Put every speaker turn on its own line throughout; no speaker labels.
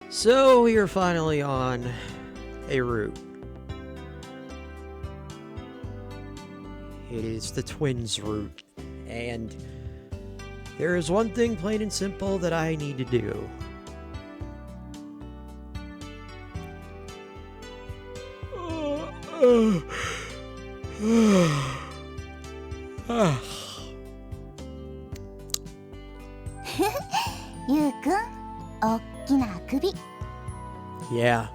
So we are finally on a route. It is the twins route, and there is one thing plain and simple that I need to do. Yeah.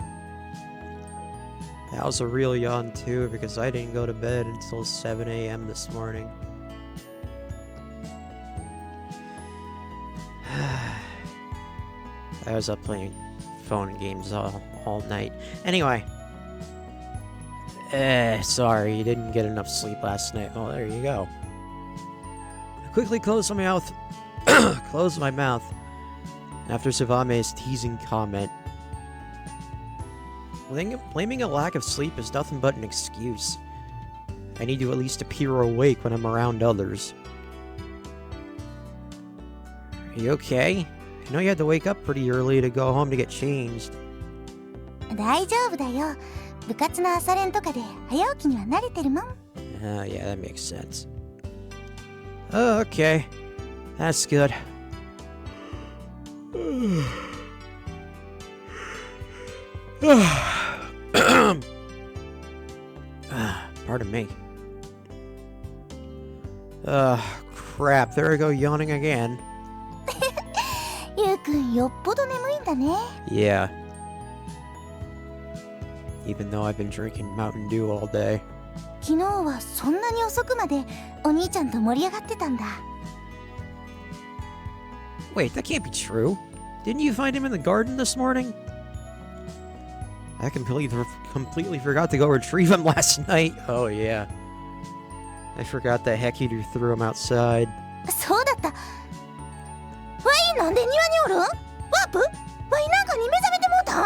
That was a real yawn too, because I didn't go to bed until 7 a.m. this morning. I was up playing phone games all night. Anyway. Sorry, you didn't get enough sleep last night. Oh, there you go. I quickly closed my mouth. Closed my mouth after Savame's teasing comment. Blaming a lack of sleep is nothing but an excuse. I need to at least appear awake when I'm around others. Are you okay? I know you had to wake up pretty early to go home to get changed.
大丈夫だよ。部活の朝練とかで早起きには慣れてるもん。
Yeah, that makes sense. Oh, okay. That's good. Pardon me. Crap. There I go yawning again.
ゆうくんよっぽど眠いんだね。
Yeah. Even though I've been drinking Mountain Dew all day.
昨日はそんなに遅くまでお兄ちゃんと盛り上がってたんだ。
Wait, that can't be true. Didn't you find him in the garden this morning? I completely forgot to go retrieve him last night. Oh, yeah. I forgot that Hekiru threw him outside.
そうだった。わい、なんで庭におるん？ワープ？わいなんかに目覚めてもうた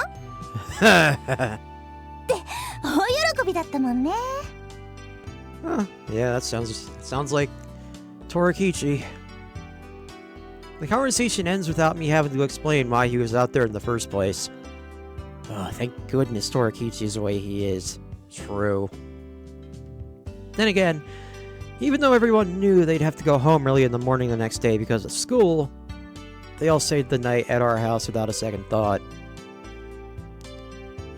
ん？って大喜びだったもんね。
Yeah, that sounds like Torakichi. The conversation ends without me having to explain why he was out there in the first place. Oh, thank goodness Torakichi is the way he is. True. Then again, even though everyone knew they'd have to go home early in the morning the next day because of school, they all stayed the night at our house without a second thought.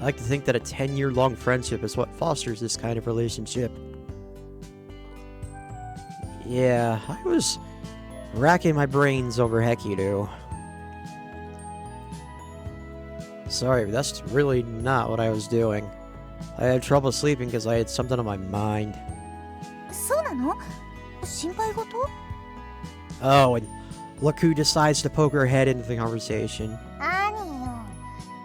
I like to think that a 10-year-long friendship is what fosters this kind of relationship. Yeah, I was racking my brains over Hekiru. Sorry, but that's really not what I was doing. I had trouble sleeping because I had something on my mind.
そうなの？心配事？
Oh, and look who decides to poke her head into the conversation.
何よ。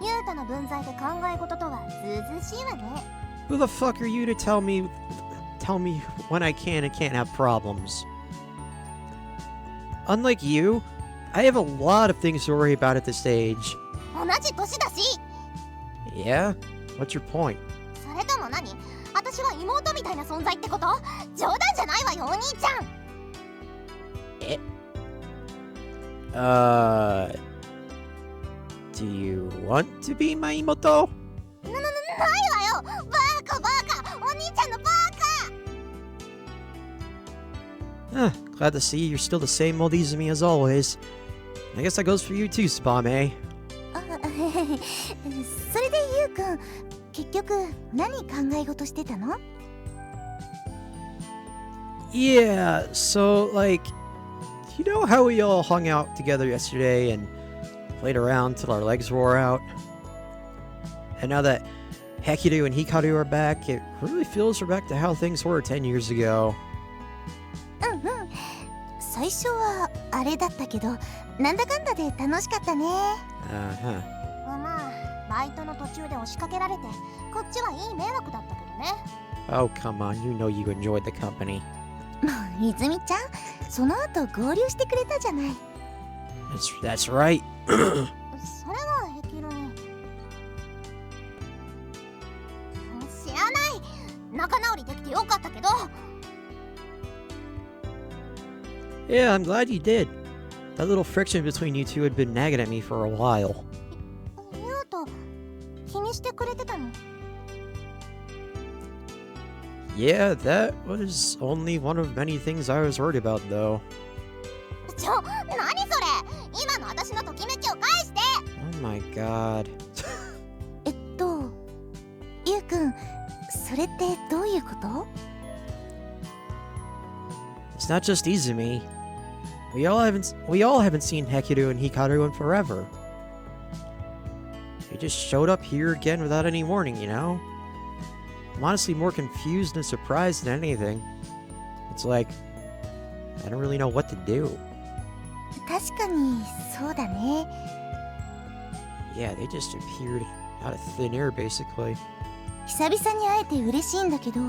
ユータの分際で考え事とはずうずしいわね。
Who the fuck are you to tell me when I can and can't have problems? Unlike you, I have a lot of things to worry about at this age.
同じ年だし。
Yeah? What's your point?
それとも何？私は妹みたいな存在ってこと？冗談じゃないわよ、お兄ちゃん。
Do you want to be my imoto?
ないわよ。バカバカ。お兄ちゃんのバカ。
Glad to see you're still the same old Izumi as always. I guess that goes for you too, Tsubame.
それでゆうくん、結局何考え事してたの？
Yeah, so, you know how we all hung out together yesterday and played around till our legs wore out? And now that Hekiru and Hikaru are back, it really feels we're back to how things were 10 years ago.
うんうん。最初はあれだったけど、なんだかんだで楽しかったね。
Uh-huh.
まあ、バイトの途中で押しかけられて、こっちはいい迷惑だったけどね。
Oh, come on, you know you enjoyed the company.
もう、泉ちゃん、その後合流してくれたじゃない。
That's right.
それはヘキロに。知らない。仲直りできてよかったけど。
Yeah, I'm glad you did. That little friction between you two had been nagging at me for a while.
ゆう気にしてくれてたの？
Yeah, that was only one of many things I was worried about, though.
何それ、今の私のときめきを返して。
Oh my god.
ゆうくん、それってどういうこと？
It's not just Izumi. We all haven't seen Hekiru and Hikaru in forever. They just showed up here again without any warning, you know? I'm honestly more confused and surprised than anything. It's like, I don't really know what to do.
確かにそうだね。
Yeah, they just appeared out of thin air, basically.
久々に会えて嬉しいんだけど、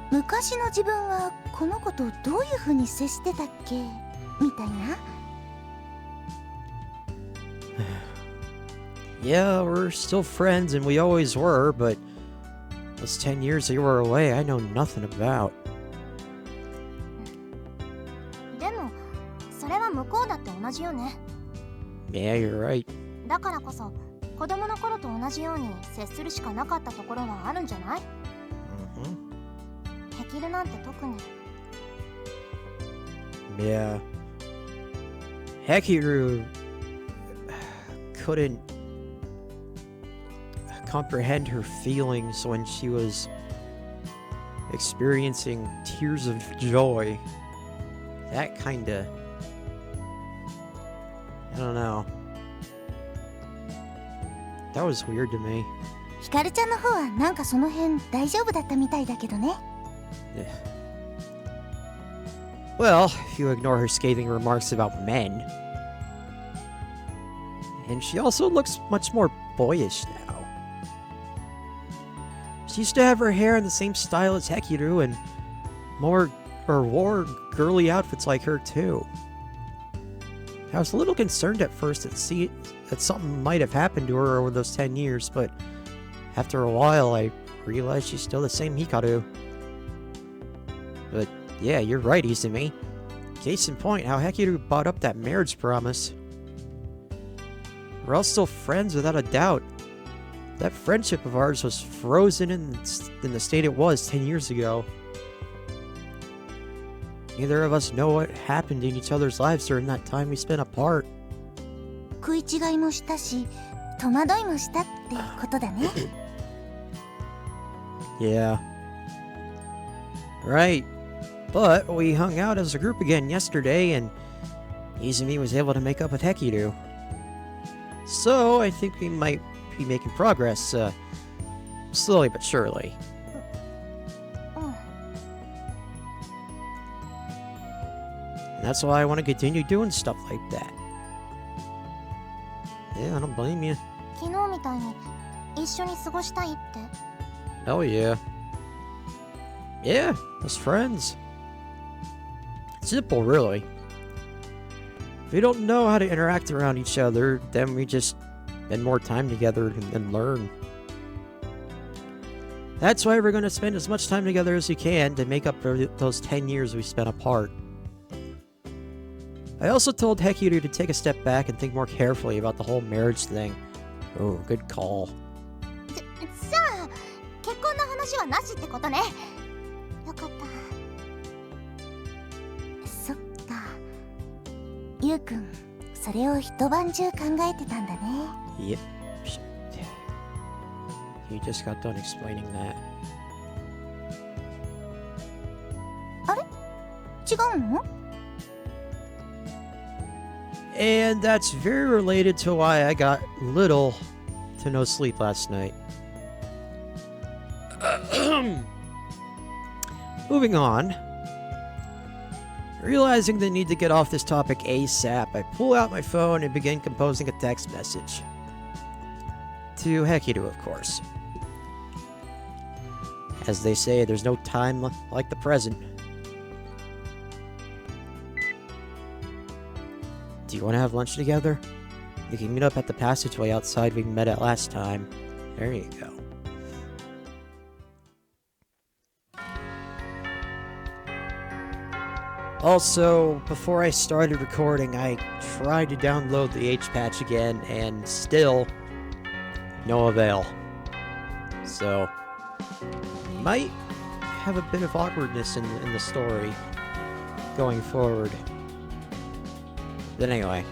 昔の自分はこの子とどういう風に接してたっけみたいな。
Yeah, we're still friends and we always were, but those 10 years that you were away, I know nothing about.
でもそれは向こうだって同じよね。
Yeah, you're right.
だからこそ子供の頃と同じように接するしかなかったところはあるんじゃない？ ヘキルなんて特に。
Yeah. Hekiru couldn't comprehend her feelings when she was experiencing tears of joy. That kinda... I don't know. That was weird to me.
ヒカルちゃんの方はなんかその辺大丈夫だったみたいだけどね。
Yeah. Well, if you ignore her scathing remarks about men. And she also looks much more boyish now. She used to have her hair in the same style as Hekiru and wore girly outfits like her too. I was a little concerned at first that something might have happened to her over those 10 years, but after a while I realized she's still the same Hikaru. But yeah, you're right, Izumi. Case in point, how Hekiru bought up that marriage promise. We're all still friends without a doubt. That friendship of ours was frozen in the state it was 10 years ago. Neither of us know what happened in each other's lives during that time we spent apart.
食い違いもしたし、戸惑いもしたってことだね。
Yeah. Right. But we hung out as a group again yesterday, and Izumi was able to make up with Hekiru. So, I think we might be making progress, slowly but surely.
うん。
And that's why I want to continue doing stuff like that. Yeah, I don't blame you.
昨日みたいに一緒に過ごしたいって。
Oh, yeah. Yeah, as friends. Simple, really. If we don't know how to interact around each other, then we just spend more time together and learn. That's why we're going to spend as much time together as we can to make up for those 10 years we spent apart. I also told Hekiru to take a step back and think more carefully about the whole marriage thing. Oh, good call.
じゃあ結婚の話はなしってことね。よかった。そっか。ゆうくん、それを一晩中考えてたんだね。
Yep. You just got done explaining that.
あれ？違うの？
And that's very related to why I got little to no sleep last night. Moving on. Realizing the need to get off this topic ASAP, I pull out my phone and begin composing a text message. To Hekiru, of course. As they say, there's no time like the present. Do you want to have lunch together? We can meet up at the passageway outside we met at last time. There you go. Also, before I started recording, I tried to download the H-patch again, and still, no avail. so might have a bit of awkwardness in the story going forward. But anyway,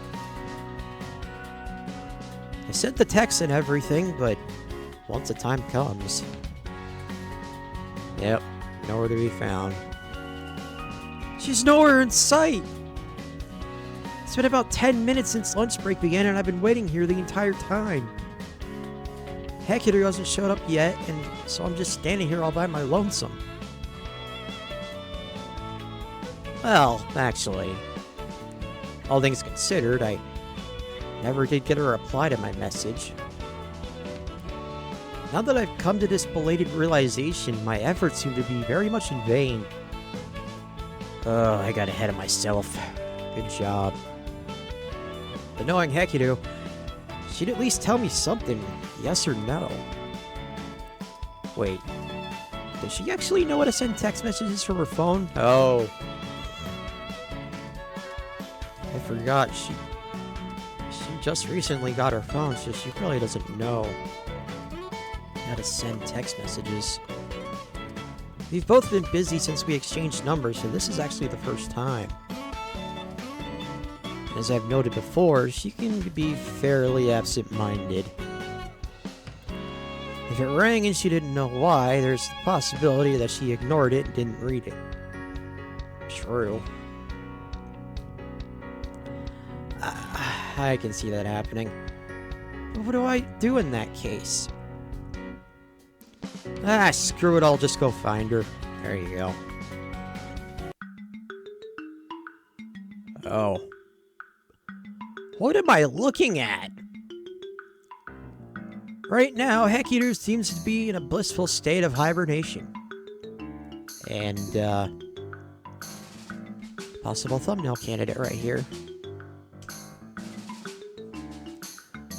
I sent the text and everything, but once the time comes, yep, nowhere to be found. She's nowhere in sight! It's been about 10 minutes since lunch break began, and I've been waiting here the entire time. Hekiru hasn't showed up yet, and so I'm just standing here all by my lonesome. Well, actually, all things considered, I never did get a reply to my message. Now that I've come to this belated realization, my efforts seem to be very much in vain. Oh, I got ahead of myself. Good job. But knowing Hekiru, she'd at least tell me something, yes or no. Wait, does she actually know how to send text messages from her phone? Oh. I forgot, she just recently got her phone, so she probably doesn't know how to send text messages. We've both been busy since we exchanged numbers, so this is actually the first time. As I've noted before, she can be fairly absent-minded. If it rang and she didn't know why, there's the possibility that she ignored it and didn't read it. True. I can see that happening. But what do I do in that case? Ah, screw it, I'll just go find her. There you go. Oh. What am I looking at? Right now, Hekiru seems to be in a blissful state of hibernation. And, possible thumbnail candidate right here.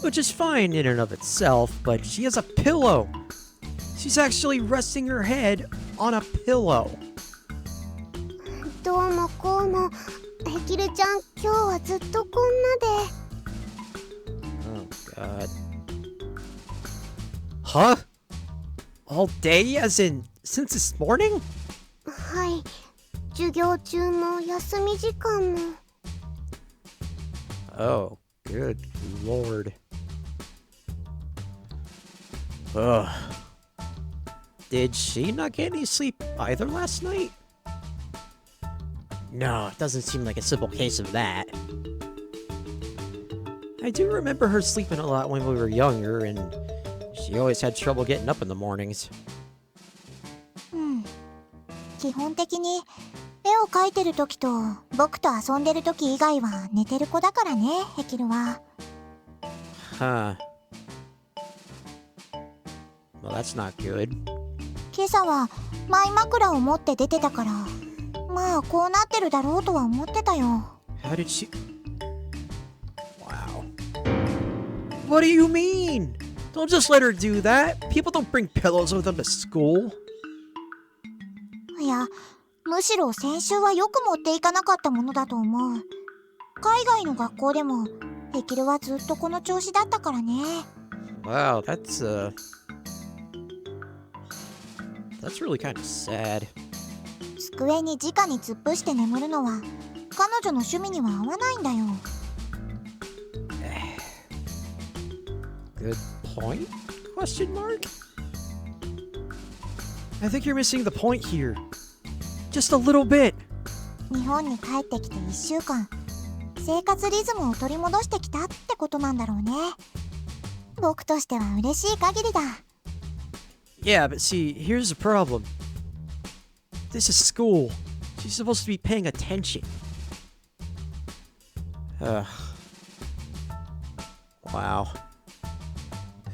Which is fine in and of itself, but she has a pillow! She's actually resting her head on a pillow.
どうもこうも、ヘキルちゃん、今日はずっとこんなで。
Oh god. Huh? All day, as in, since this morning?
はい、授業中も休み時間も。
Oh, good lord. Ugh. Did she not get any sleep either last night? No, it doesn't seem like a simple case of that. I do remember her sleeping a lot when we were younger, and she always had trouble getting up in the mornings.
基本的に絵を描いてる時と僕と遊んでる時以外は寝てる子だからね、ヘキルは。
Huh. Well, that's not good.
今朝はマイ枕を持って出てたから、まあこうなってるだろうとは思ってたよ。
How did she... Wow. What do you mean? Don't just let her do that. People don't bring pillows with them to school.
いや、むしろ先週はよく持っていかなかったものだと思う。海外の学校でもヘキルはずっとこの調子だったからね。
Wow, that's really kind of sad.
机に直に突っ伏して眠るのは彼女の趣味には合わないんだよ。
Good point? Question mark? I think you're missing the point here. Just a little bit.
日本に帰ってきて1週間、生活リズムを取り戻してきたってことなんだろうね。僕としては嬉しい限りだ。
Yeah, but see, here's the problem. This is school. She's supposed to be paying attention. Ugh. Wow.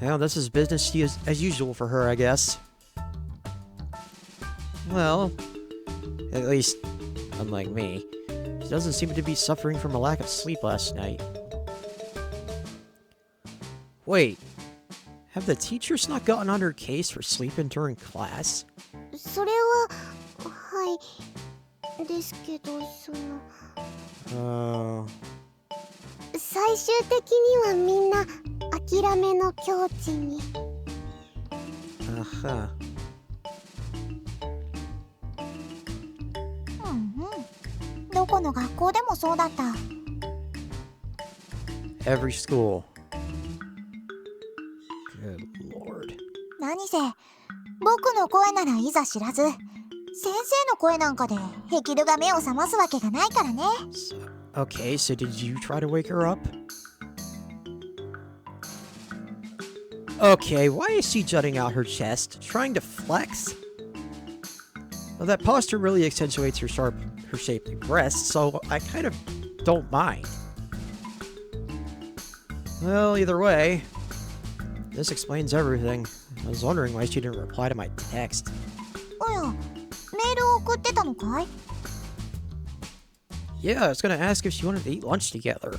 Well, this is business as usual for her, I guess. Well, at least, unlike me, she doesn't seem to be suffering from a lack of sleep last night. Wait, have the teachers not gotten on her case for sleeping during class?
それは、はい。ですけど、最終的にはみんな諦めの境地に。
Uh-huh.
どこの学校でもそうだった。
Every school. Good lord.
何せ僕の声ならいざ知らず、先生の声なんかでヘキルが目を覚ますわけがないからね。
Okay, so did you try to wake her up? Okay, why is she jutting out her chest, trying to flex? Well, that posture really accentuates her shapely breasts, so I kind of don't mind. Well, either way, this explains everything. I was wondering why she didn't reply to my text.
おや、メールを送ってたのかい？
Yeah, I was gonna ask if she wanted to eat lunch together.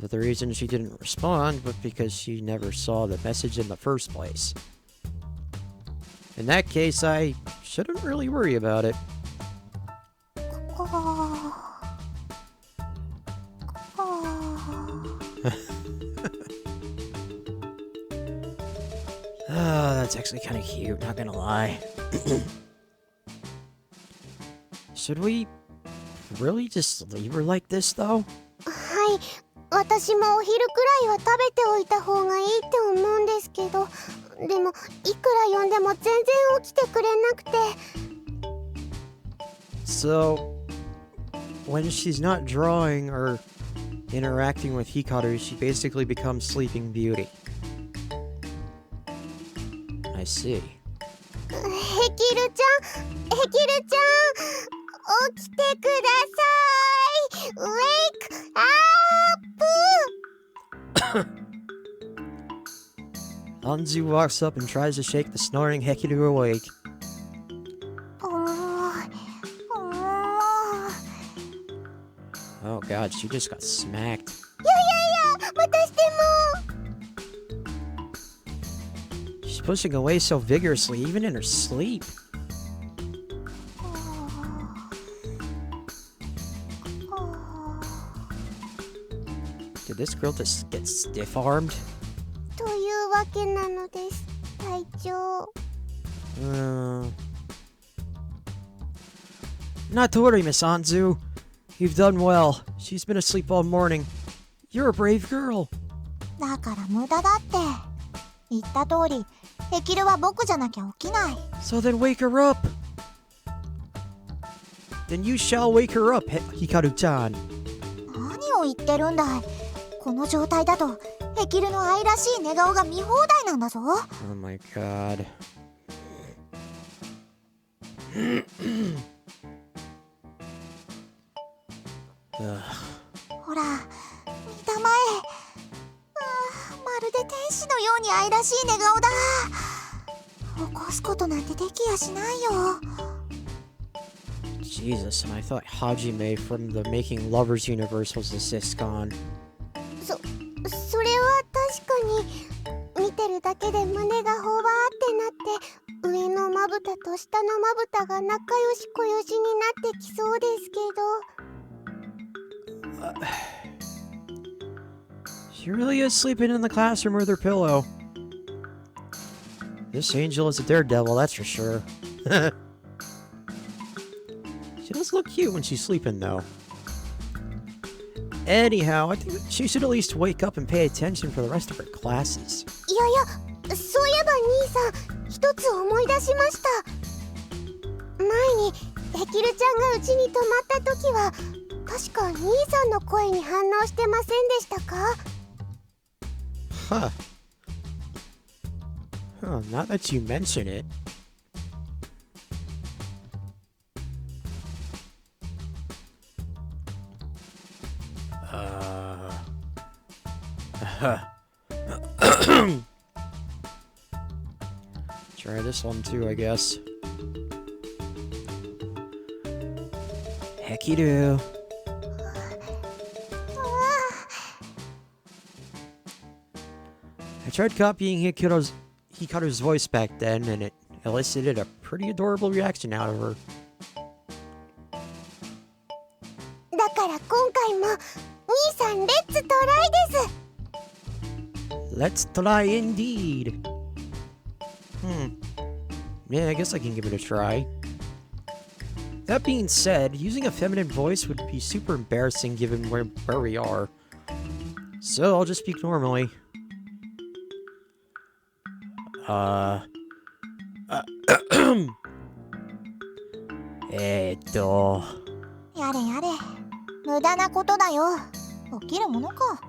But the reason she didn't respond was because she never saw the message in the first place. In that case, I shouldn't really worry about it. Oh, that's actually kind of cute, not gonna lie. Should we really just leave her like this, though?
はい、私もお昼くらいは食べておいた方がいいって思うんですけど、でもいくら呼んでも全然起きてくれなくて。
So, when she's not drawing or interacting with Hikaru, she basically becomes Sleeping Beauty. I see.
ヘキルちゃん、ヘキルちゃん、起きてください。Wake up!
Anzu walks up and tries to shake the snoring Hekiru awake. Oh god, she just got smacked.
いやいやいや、またしても。
She's pushing away so vigorously, even in her sleep. Did this girl just get stiff-armed?
というわけなのです、隊長。
Not to worry, Miss Anzu. You've done well. She's been asleep all morning. You're a brave girl.
だから無駄だって。言った通り、ヘキルは僕じゃなきゃ起きない。
So then wake her up. Then you shall wake her up, Hikaru-chan.
何を言ってるんだい。この状態だとヘキルの愛らしい寝顔が見放題なんだぞ。
Oh my god. Ugh.
ほら、見たまえ。まるで天使のように愛らしい寝顔だ。起こすことなんてできやしないよ。
Jesus, and I thought Hajime from the Making Lovers universe was the Siscon.
それは確かに見てるだけで胸がほわーってなって、上のまぶたと下のまぶたが仲良し小良しになってきそうですけど。
She really is sleeping in the classroom with her pillow. This angel is a daredevil, that's for sure. She does look cute when she's sleeping, though. Anyhow, I think she should at least wake up and pay attention for the rest of her classes.
いやいや、そういえば兄さん、一つ思い出しました。前にヘキルちゃんがうちに泊まった時は、確か兄さんの声に反応してませんでしたか？
Huh. Oh, now that you mention it. Try this one too, I guess. Hekiru. I tried copying Hikaru's voice back then, and it elicited a pretty adorable reaction out of her.
だから今回も兄さんレッツトライです。
Let's try indeed. Yeah, I guess I can give it a try. That being said, using a feminine voice would be super embarrassing given where we are. So I'll just speak normally.
やれやれ、無駄なことだよ。起きるものか。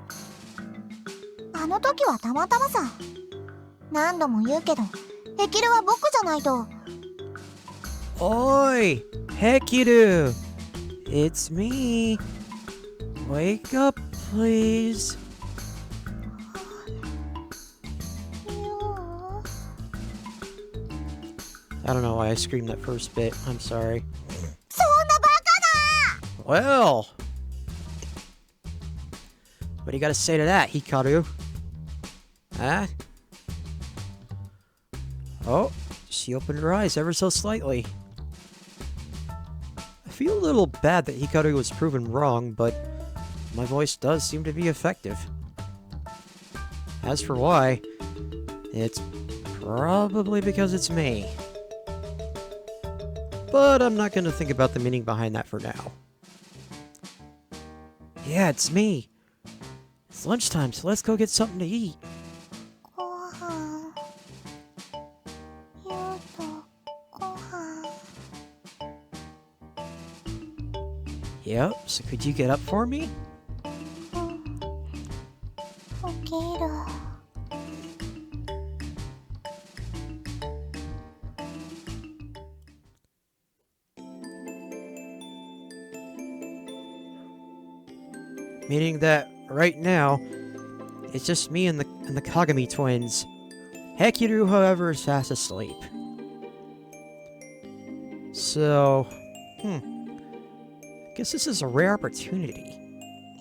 あの時はたまたまさ。何度も言うけど、ヘキルは僕じゃないと。
Oi! Hekiru! It's me! Wake up, please. I don't know why I screamed that first bit. I'm sorry.
そんなバカな!
Well! What do you gotta say to that, Hikaru? Huh? Oh, she opened her eyes ever so slightly. I feel a little bad that Hikaru was proven wrong, but my voice does seem to be effective. As for why, it's probably because it's me. But I'm not gonna think about the meaning behind that for now. Yeah, it's me. It's lunchtime, so let's go get something to eat.
ご飯。ゆうと、ご飯。
Yep, so could you get up for me?
起きる。
Meaning that right now, it's just me and the Kagami twins. Hekiru, however, is fast asleep. So, guess this is a rare opportunity.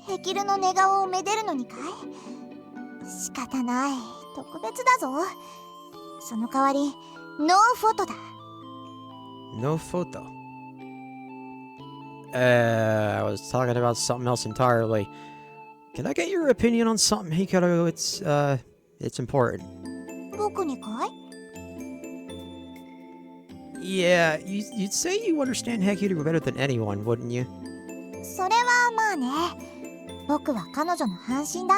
ヘキルの寝顔をめでるのにかい？仕方ない。特別だぞ。その代わり、ノーフォトだ。
No photo. I was talking about something else entirely. Can I get your opinion on something, Hikaru? It's important.
僕にかい？
Yeah, you'd say you understand Hekiru better than anyone, wouldn't you?
それはまあね。僕は彼女の半身だ。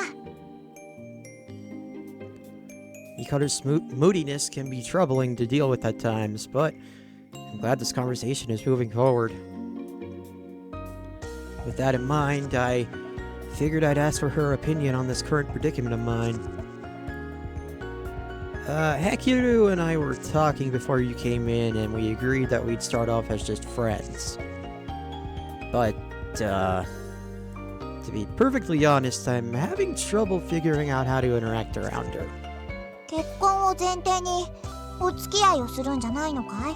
Hikaru's moodiness can be troubling to deal with at times, but I'm glad this conversation is moving forward. With that in mind, I figured I'd ask for her opinion on this current predicament of mine. Hekiru and I were talking before you came in, and we agreed that we'd start off as just friends. But, to be perfectly honest, I'm having trouble figuring out how to interact around her.
結婚を前提にお付き合いをするんじゃないのかい？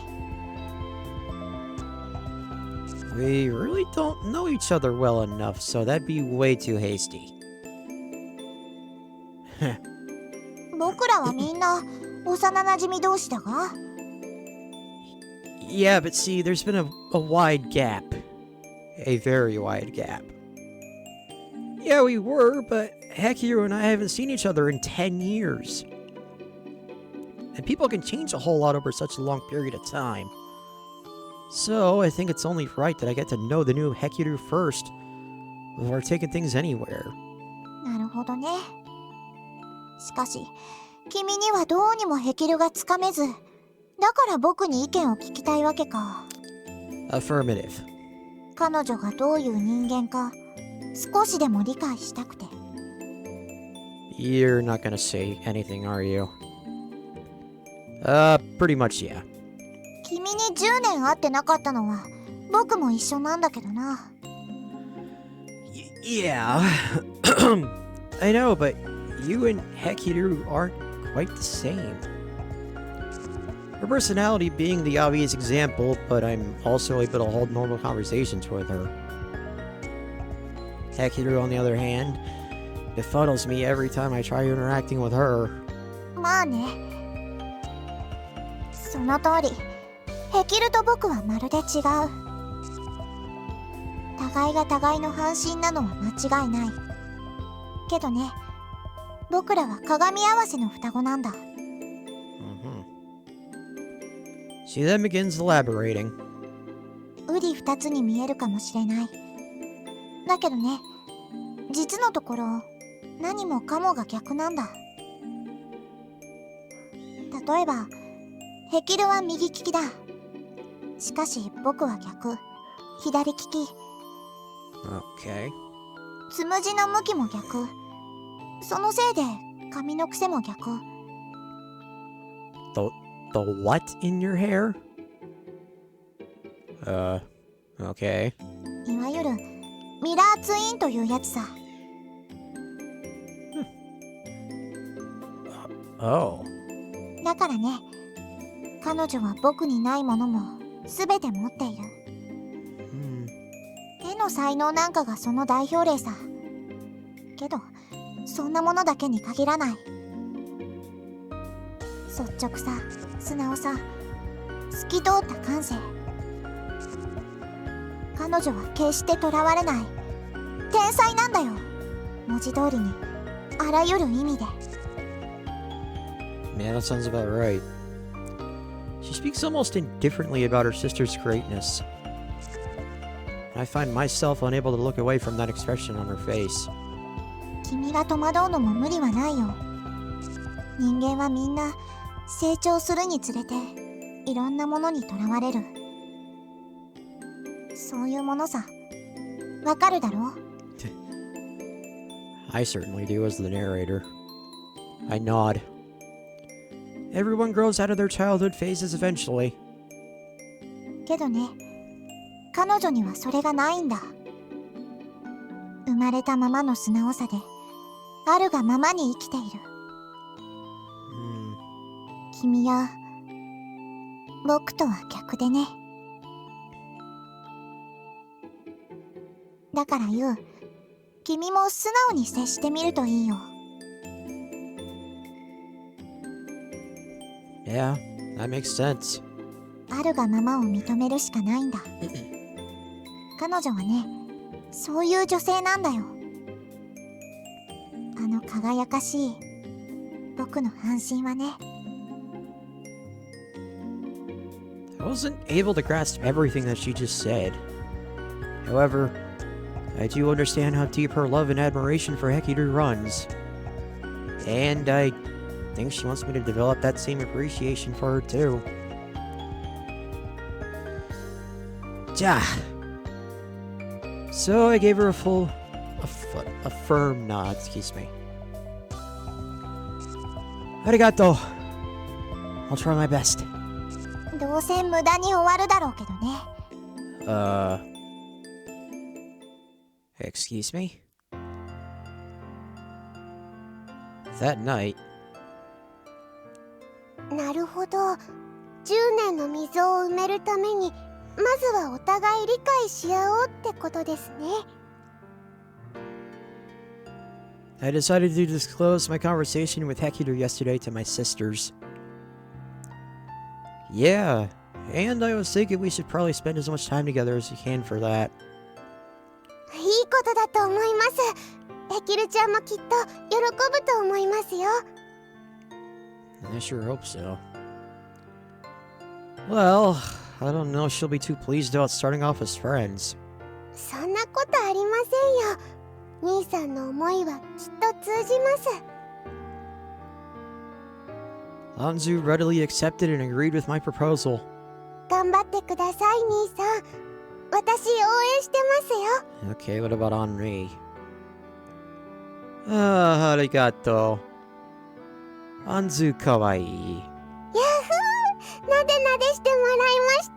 We really don't know each other well enough, so that'd be way too hasty.
僕らはみんな幼馴染同士だが。
Yeah, but see, there's been a wide gap. A very wide gap. Yeah, we were, but Hekiru and I haven't seen each other in 10 years. And people can change a whole lot over such a long period of time. So, I think it's only right that I get to know the new Hekiru first, before taking things anywhere.
なるほどね。しかし、君にはどうにもヘキルがつかめず、だから僕に意見を聞きたいわけか。
Affirmative.
彼女がどういう人間か、少しでも理解したくて。
You're not gonna say anything, are you? Pretty much, yeah.
君に10年会ってなかったのは、僕も一緒なんだけどな。
Yeah. I know, but you and Hekiru aren't quite the same. Her personality being the obvious example, but I'm also able to hold normal conversations with her. Hekiru, on the other hand, befuddles me every time I try interacting with her.
まあね。その通り、ヘキルと僕はまるで違う。互いが互いの半身なのは間違いない。けどね、僕らは鏡合わせの双子なんだ。
She then begins elaborating.
ウリ二つに見えるかもしれない。だけどね、実のところ何もかもが逆なんだ。例えばヘキルは右利きだ。しかし僕は逆、左利き。
Okay.
つむじの向きも逆。そのせいで髪の癖も逆。
The what in your hair? Okay.
いわゆるミラーツインというやつさ。
Oh.
だからね、彼女は僕にないものも全て持っている。絵の才能なんかがその代表例さ。けどそんなものだけに限らない。率直さ、素直さ、透き通った感性。彼女は決してとらわれない天才なんだよ。文字通りにあらゆる意味で。
Man, that sounds about right. She speaks almost indifferently about her sister's greatness. I find myself unable to look away from that expression on her face.
君が戸惑うのも無理はないよ。人間はみんな成長するにつれていろんなものにとらわれる。そういうものさ。わかるだろう？
I certainly do as the narrator. I nod. Everyone grows out of their childhood phases eventually.
けどね、彼女にはそれがないんだ。生まれたままの素直さであるがままに生きている。君や僕とは逆でね。だから言う、君も素直に接してみるといいよ。
Yeah, that makes sense.
あるがままを認めるしかないんだ。彼女はね、そういう女性なんだよ。あの輝かしい僕の半身はね。
I wasn't able to grasp everything that she just said. However, I do understand how deep her love and admiration for Hekiru runs. And I think she wants me to develop that same appreciation for her too. So I gave her a firm nod, excuse me. Arigato. I'll try my best.
どうせ無駄に終わるだろうけどね。
Excuse me? That night.
なるほど。10年の溝を埋めるためにまずはお互い理解し合おうってことですね。
I decided to disclose my conversation with Hekiru yesterday to my sisters. Yeah, and I was thinking we should probably spend as much time together as we can for that.
いいことだと思います。ヘキルちゃんもきっと喜ぶと思いますよ。
I sure hope so. Well, I don't know if she'll be too pleased about starting off as friends.
そんなことありませんよ。兄さんの思いはきっと通じます。
Anzu readily accepted and agreed with my proposal.
頑張ってください、兄さん。私応援してますよ。
Okay, what about Henri? Arigato. Anzu kawaii.
ヤッフー、なでなでしてもらいまし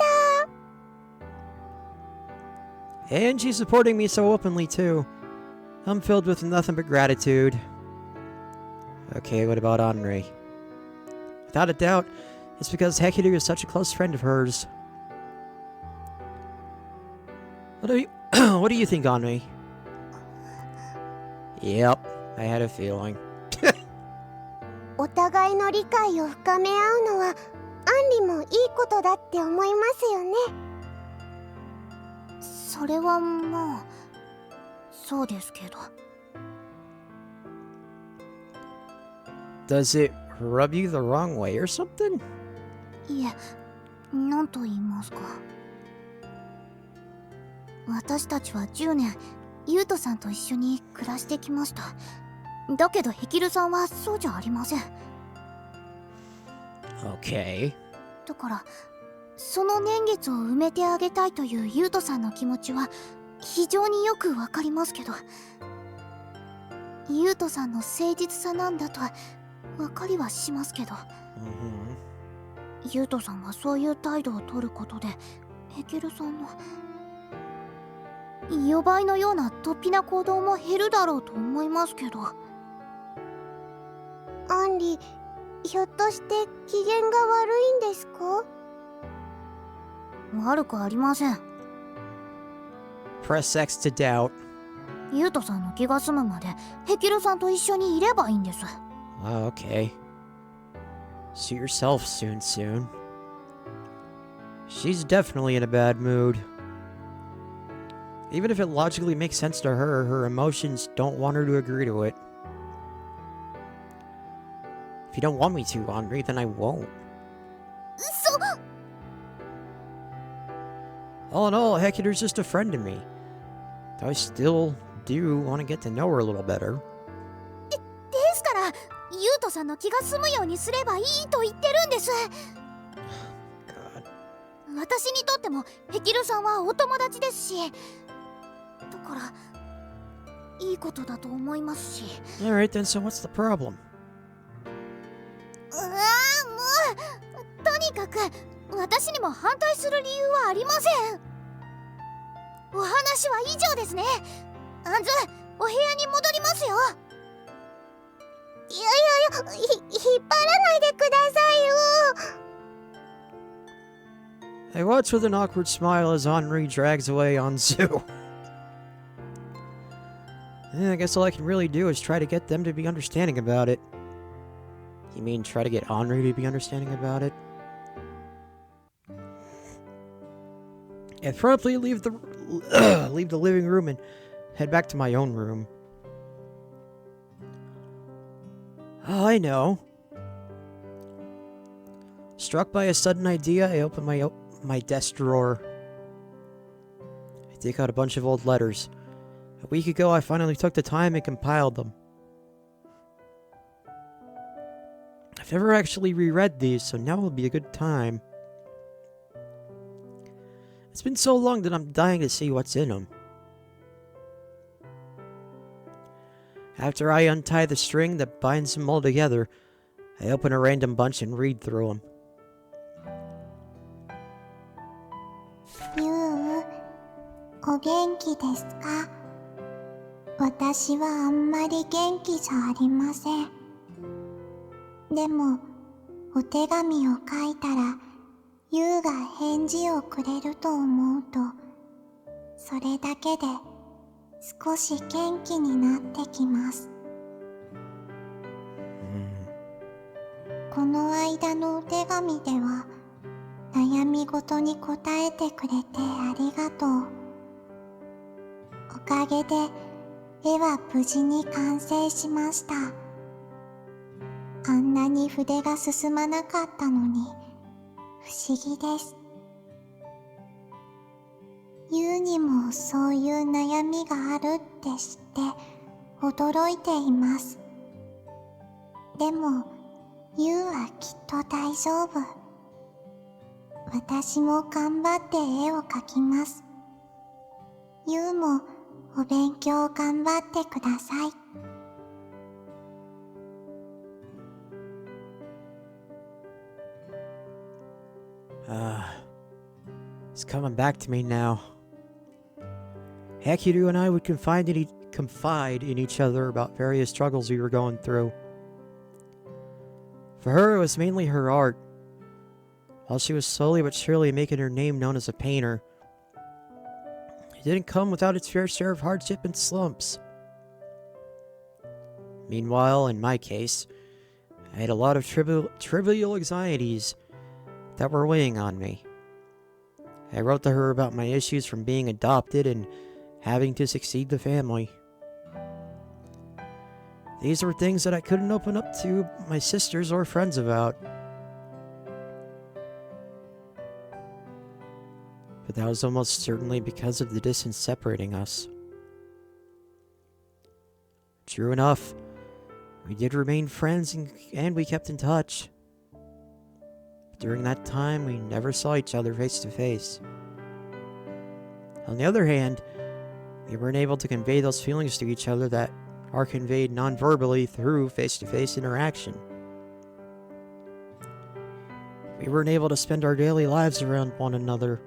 た。
And she's supporting me so openly, too. I'm filled with nothing but gratitude. Okay, what about Henri? Without a doubt, it's because Hekiru is such a close friend of hers. What do you think, Henri? Yep, I had a feeling.
お互いの理解を深め合うのはアンリもいいことだって思いますよね。それはまあそうですけど。
Does it rub you the wrong way or something?
いえ、何と言いますか。私たちは10年、優斗さんと一緒に暮らしてきました。だけどヘキルさんはそうじゃありません。
Okay.
だからその年月を埋めてあげたいという優斗さんの気持ちは非常によくわかりますけど、優斗さんの誠実さなんだとわかりはしますけど、優斗さんがそういう態度を取ることでヘキルさんの予売のような突飛な行動も減るだろうと思いますけど。アンリ、ひょっとして機嫌が悪いんですか？悪くありません。
Press X to doubt.
優斗さんの気が済むまでヘキルさんと一緒にいればいいんです。
Okay. Suit yourself soon. She's definitely in a bad mood. Even if it logically makes sense to her, her emotions don't want her to agree to it. If you don't want me to, Henri, then I won't. All in all, Hekiru's just a friend to me. Though I still do want to get to know her a little better.
ですから優斗さんの気が済むようにすればいいと言ってるんです。私にとってもヘキルさんはお友達ですし、だからいいことだと思いますし。
Alright then, so what's the problem?
もうとにかく私にも反対する理由はありません。お話は以上ですね。アンズ、お部屋に戻りますよ。いや引っ張らないでくださいよ。
I watch with an awkward smile as Henri drags away Anzu. I guess all I can really do is try to get them to be understanding about it. You mean try to get Henri to be understanding about it? And promptly leave the living room and head back to my own room. Oh, I know. Struck by a sudden idea, I open my desk drawer. I take out a bunch of old letters. A week ago, I finally took the time and compiled them. I've never actually reread these, so now will be a good time. It's been so long that I'm dying to see what's in them. After I untie the string that binds them all together, I open a random bunch and read through them.
ゆう、お元気ですか？私はあんまり元気じゃありません。でも、お手紙を書いたら、ゆうが返事をくれると思うと、それだけで少し元気になってきます。この間のお手紙では、悩み事に答えてくれてありがとう。おかげで絵は無事に完成しました。あんなに筆が進まなかったのに不思議です。ゆうにもそういう悩みがあるって知って驚いています。でもゆうはきっと大丈夫。私も頑張って絵を描きます。ゆうもお勉強頑張ってください。
It's coming back to me now. Hekiru and I would confide in each other about various struggles we were going through. For her, it was mainly her art. While she was slowly but surely making her name known as a painter, it didn't come without its fair share of hardship and slumps. Meanwhile, in my case, I had a lot of trivial anxieties that were weighing on me. I wrote to her about my issues from being adopted and having to succeed the family. These were things that I couldn't open up to my sisters or friends about. But that was almost certainly because of the distance separating us. True enough, we did remain friends and we kept in touch. But during that time, we never saw each other face to face. On the other hand, we weren't able to convey those feelings to each other that are conveyed non-verbally through face-to-face interaction. We weren't able to spend our daily lives around one another.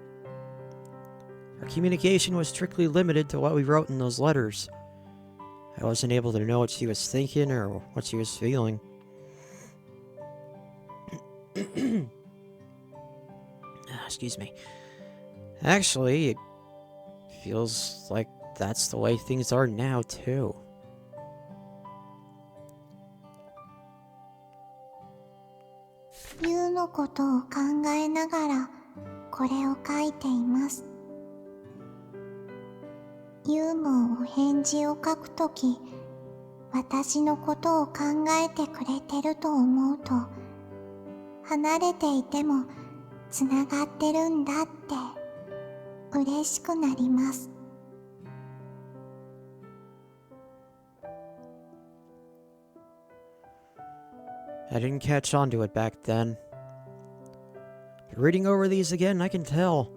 Our communication was strictly limited to what we wrote in those letters. I wasn't able to know what she was thinking or what she was feeling. Excuse me. Actually, it feels like that's the way things are now, too.
Yu のことを考えながらこれを書いています。ユもお返事を書くとき、私のことを考えてくれてると思うと、離れていてもつながってるんだって嬉しくなります。
I didn't catch on to it back then. But reading over these again, I can tell.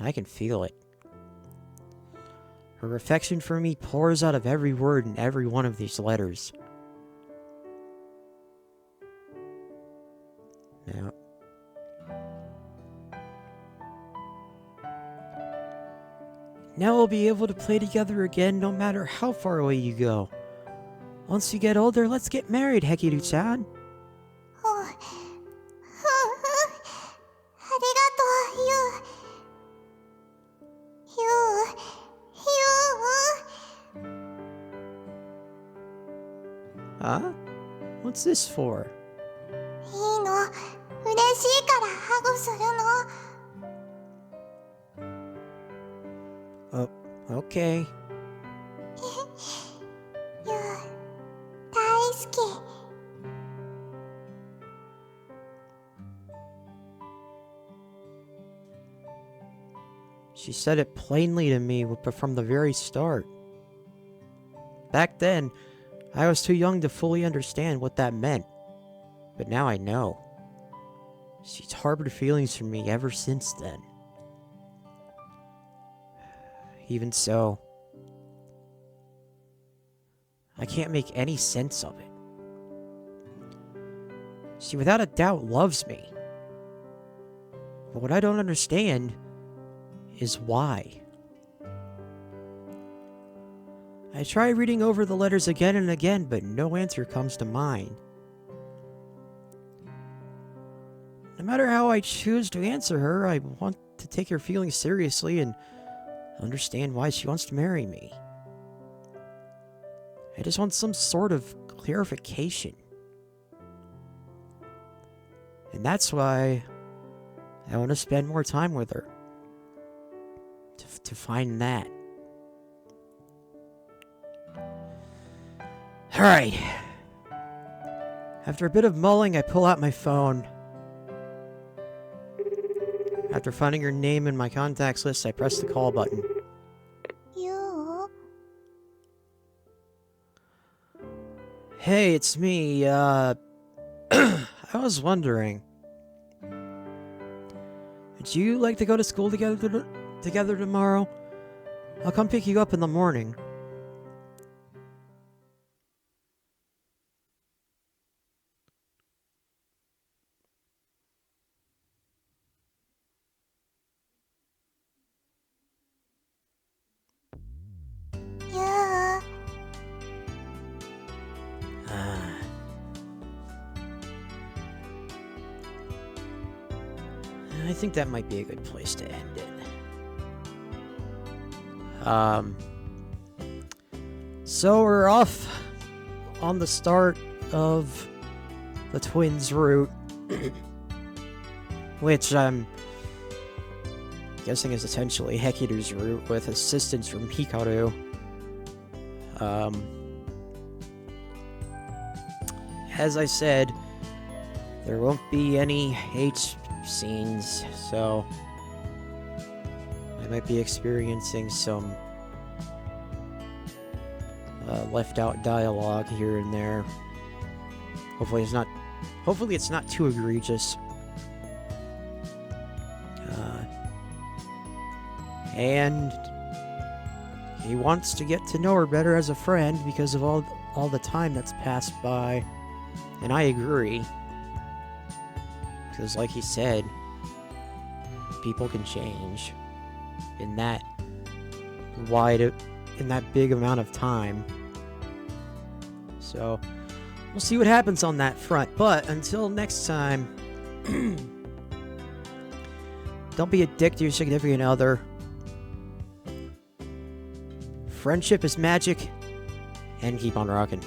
I can feel it. Her affection for me pours out of every word in every one of these letters. Now, we'll be able to play together again no matter how far away you go. Once you get older, let's get married, Hekiru-chan.
ありがとう、
Huh? What's this for?
いいの、嬉しいからハグするの。
Okay.
ユウ、大好き。
She said it plainly to me from the very start. Back then, I was too young to fully understand what that meant. But now I know. She's harbored feelings for me ever since then. Even so, I can't make any sense of it. She without a doubt loves me. But what I don't understand is why. I try reading over the letters again and again, but no answer comes to mind. No matter how I choose to answer her, I want to take her feelings seriously and understand why she wants to marry me. I just want some sort of clarification. And that's why I want to spend more time with her. To find that. Alright. After a bit of mulling, I pull out my phone. After finding her name in my contacts list, I press the call button.
ユウ、
Hey, it's me, I was wondering. Would you like to go to school together tomorrow? I'll come pick you up in the morning. I think that might be a good place to end it. So we're off on the start of the twins' route, which I'm guessing is essentially Hekiru's route with assistance from Hikaru. as I said, there won't be any H scenes, so I might be experiencing some left out dialogue here and there. Hopefully it's not too egregious. And he wants to get to know her better as a friend because of all the time that's passed by. And I agree. Because like he said, people can change in that big amount of time. So we'll see what happens on that front. But until next time, don't be a dick to your significant other. Friendship is magic, and keep on rocking.